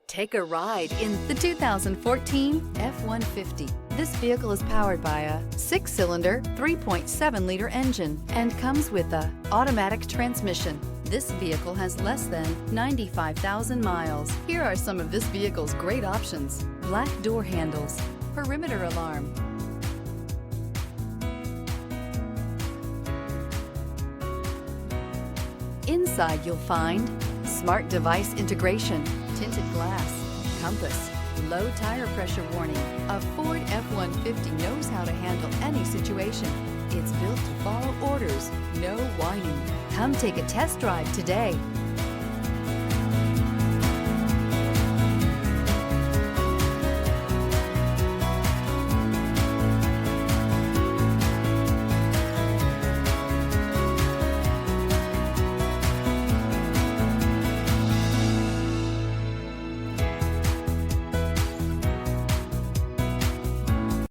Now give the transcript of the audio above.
Take a ride in the 2014 F-150. This vehicle is powered by a 6-cylinder, 3.7-liter engine and comes with a automatic transmission. This vehicle has less than 95,000 miles. Here are some of this vehicle's great options: black door handles, perimeter alarm, inside you'll find smart device integration, tinted glass, compass, low tire pressure warning. A Ford F-150 knows how to handle any situation. It's built to follow orders, no whining. Come take a test drive today.